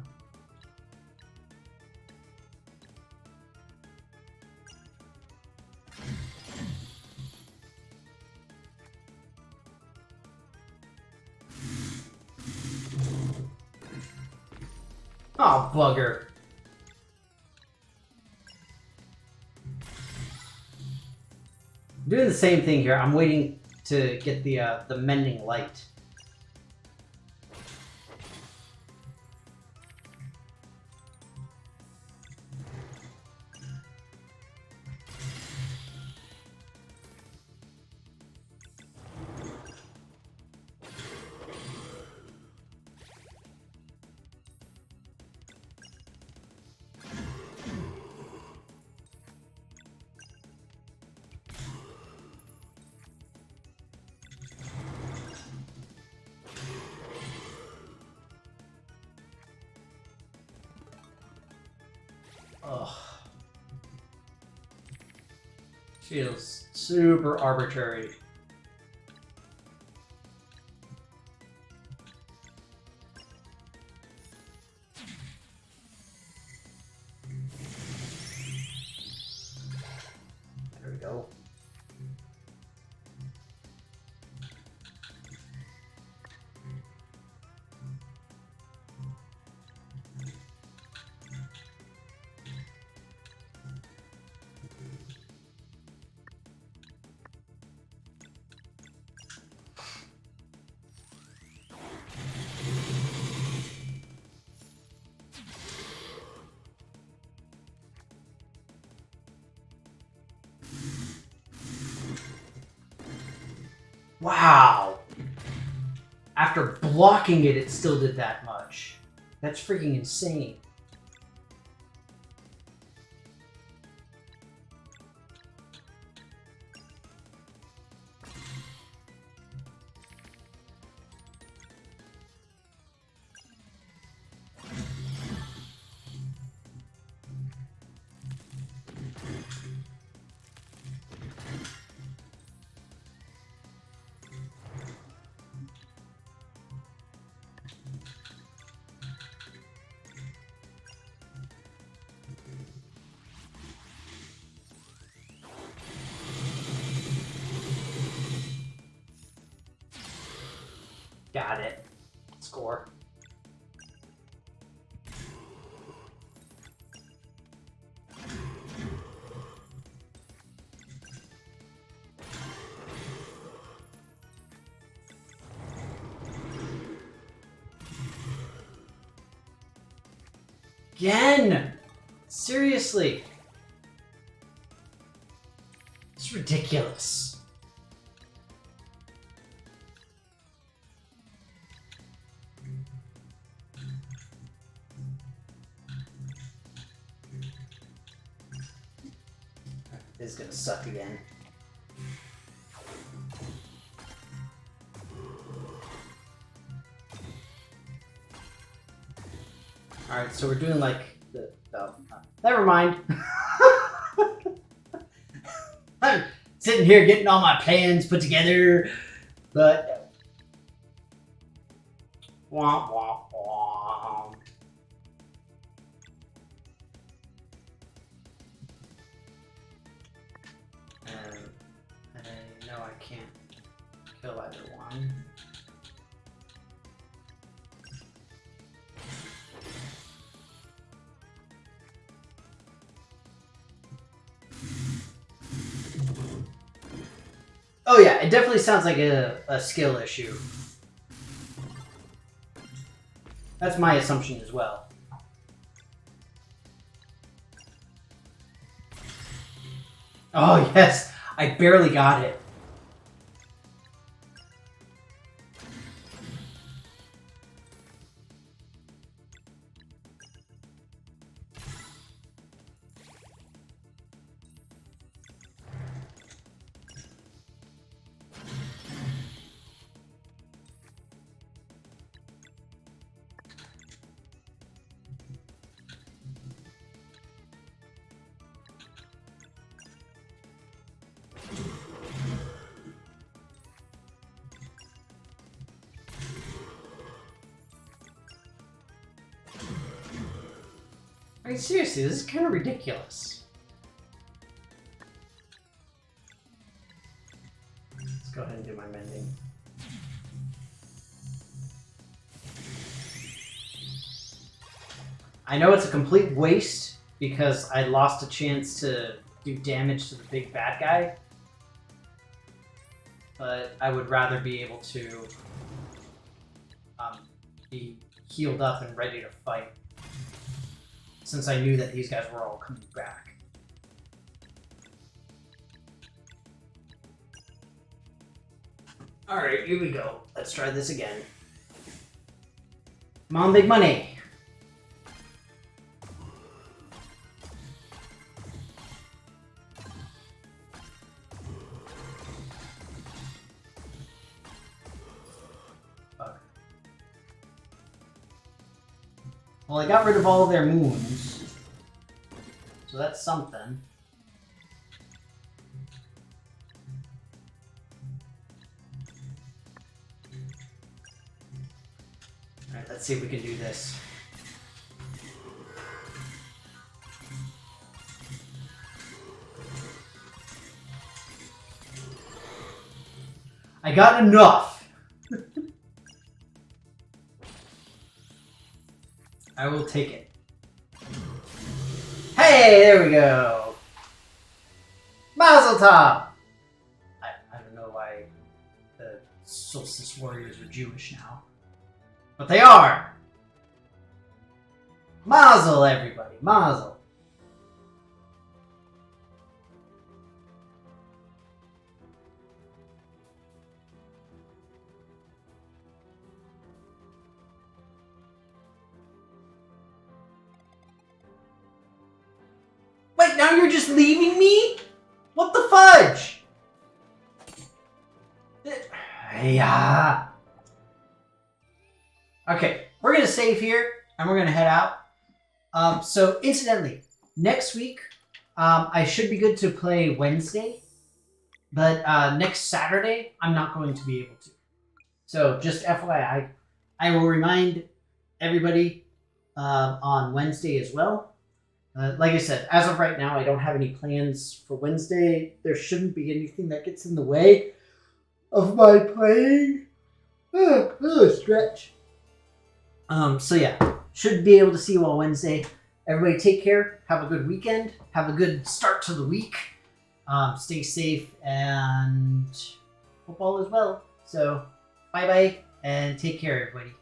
Oh, bugger. I'm doing the same thing here. I'm waiting to get the mending light. Ugh. Feels super arbitrary. There we go. Wow! After blocking it, it still did that much. That's freaking insane. Got it. Score. Again! Seriously! It's ridiculous. This is gonna suck again. Alright, so we're doing like the... Oh, never mind. I'm sitting here getting all my plans put together, but... Womp womp womp. And I know I can't kill either one. Oh yeah, it definitely sounds like a skill issue. That's my assumption as well. Oh yes, I barely got it. I mean, seriously, this is kind of ridiculous. Let's go ahead and do my mending. I know it's a complete waste because I lost a chance to do damage to the big bad guy. But I would rather be able to be healed up and ready to fight, since I knew that these guys were all coming back. Alright, here we go. Let's try this again. Come on, big money! Well, I got rid of all their moons, so that's something. Alright, let's see if we can do this. I got enough! I will take it. Hey, there we go! Mazel tov! I don't know why the Solstice Warriors are Jewish now. But they are! Mazel, everybody! Mazel! Wait, now you're just leaving me? What the fudge? Yeah. Okay, we're gonna save here and we're gonna head out. So incidentally, next week I should be good to play Wednesday, but next Saturday I'm not going to be able to. So just FYI, I will remind everybody on Wednesday as well. Like I said, as of right now, I don't have any plans for Wednesday. There shouldn't be anything that gets in the way of my playing. Stretch. So yeah, should be able to see you all Wednesday. Everybody take care. Have a good weekend. Have a good start to the week. Stay safe and hope all is well. So bye-bye and take care, everybody.